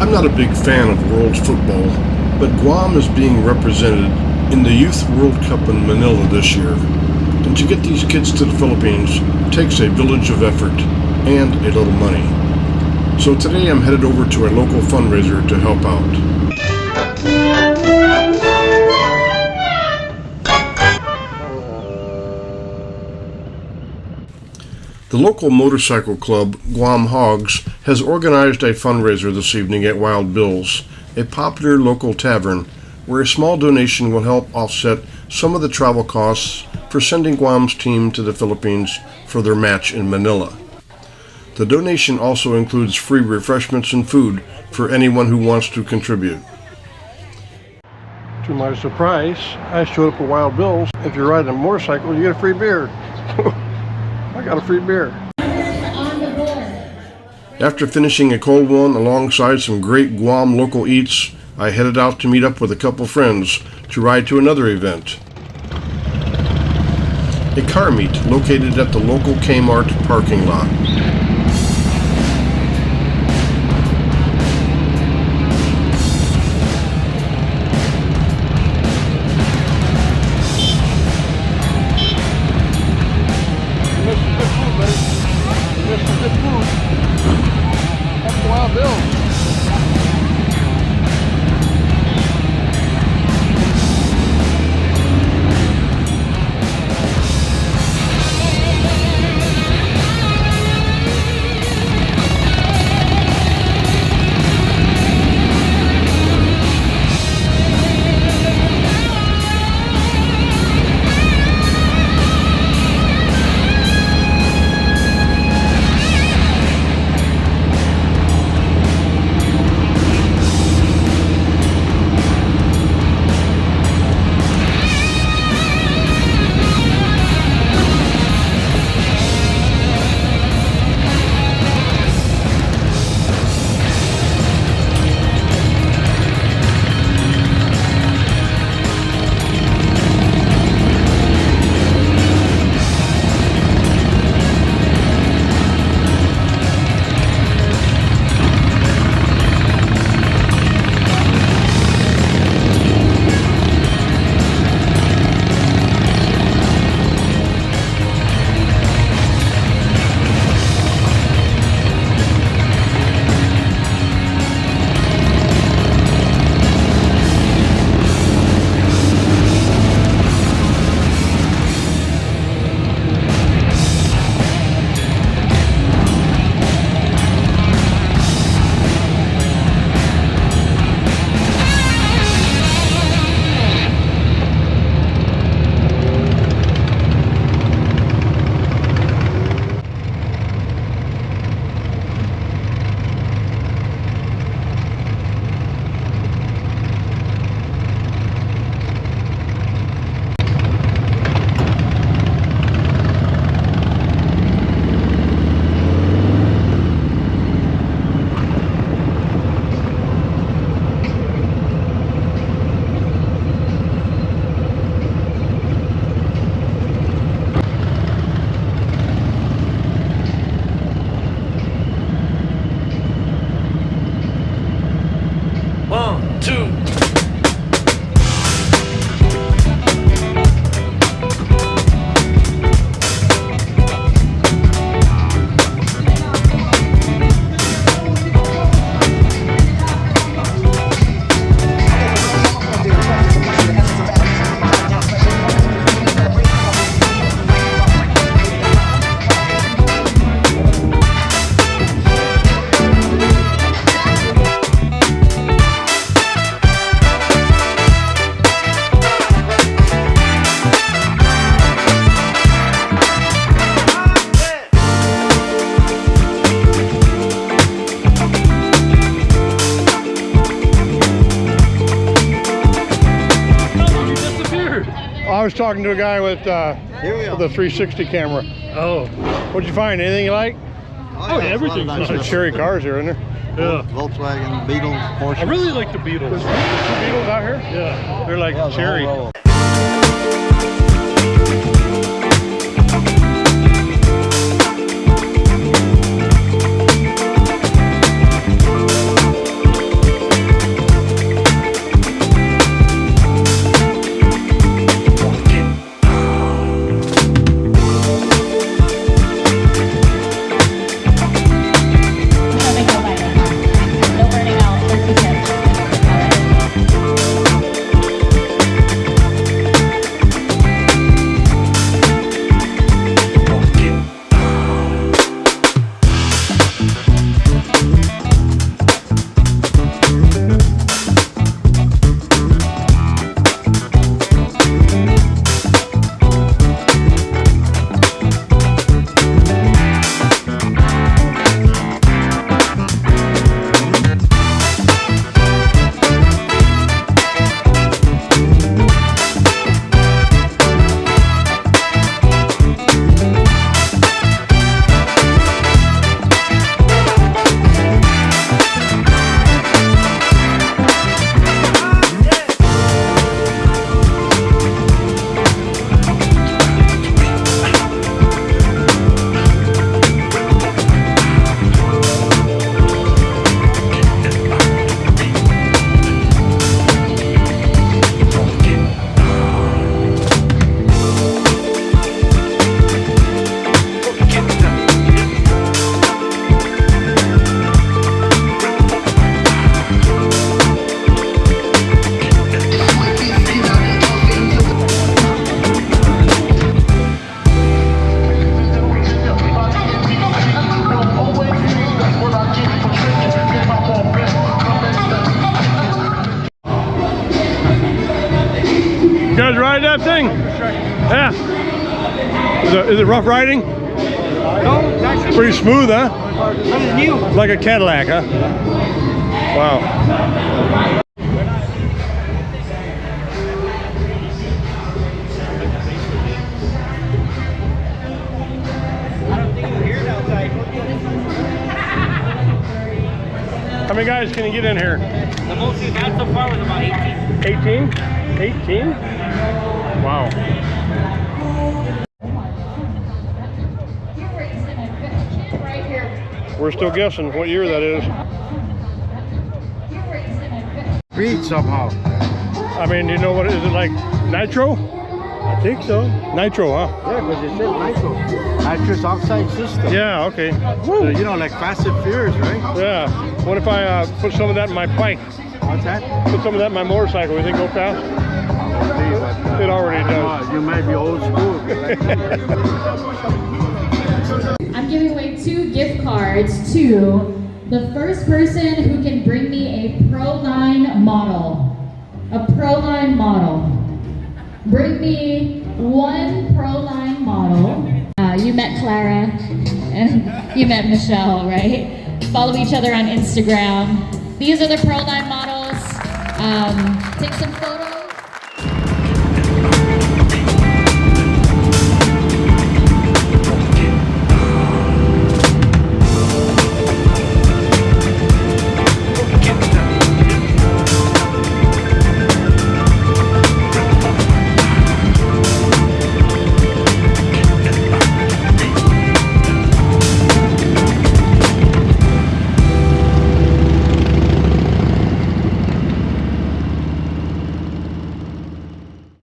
I'm not a big fan of world football, but Guam is being represented in the Youth World Cup in Manila this year. And to get these kids to the Philippines takes a village of effort and a little money. So today I'm headed over to a local fundraiser to help out. The local motorcycle club, Guam HAWGS, has organized a fundraiser this evening at Wild Bill's, a popular local tavern, where a small donation will help offset some of the travel costs for sending Guam's team to the Philippines for their match in Manila. The donation also includes free refreshments and food for anyone who wants to contribute. To my surprise, I showed up at Wild Bill's. If you're riding a motorcycle, you get a free beer. I got a free beer. After finishing a cold one alongside some great Guam local eats, I headed out to meet up with a couple friends to ride to another event. A car meet located at the local Kmart parking lot. I was talking to a guy with a 360 camera. Oh. What'd you find? Anything you like? Oh, yeah, everything's nice. Some cherry cars here, isn't there? Yeah. Volkswagen, Beetles, Porsche. I really like the Beetles. The Beetles out here? Yeah. They're like cherry. that thing? Yeah. Is it rough riding? No, it's actually Pretty smooth, huh? but it's new. Like a Cadillac, huh? Wow. How many guys can you get in here? The most we've had so far was about 18. 18? 18? Wow. We're still guessing what year that is. Breed somehow. I mean, you know what, is it like nitro? I think so. Nitro, huh? Yeah, because it said nitro. Nitrous oxide system. Yeah, okay. So, you know, like Fast and Furious, right? Yeah. What if I put some of that in my bike? What's that? Put some of that in my motorcycle. You think go fast? It already does. You might be old school. I'm giving away 2 gift cards to the first person who can bring me a Proline model. A Proline model. Bring me 1 Proline model. You met Clara and you met Michelle, right? Follow each other on Instagram. These are the Proline models. Take some photos.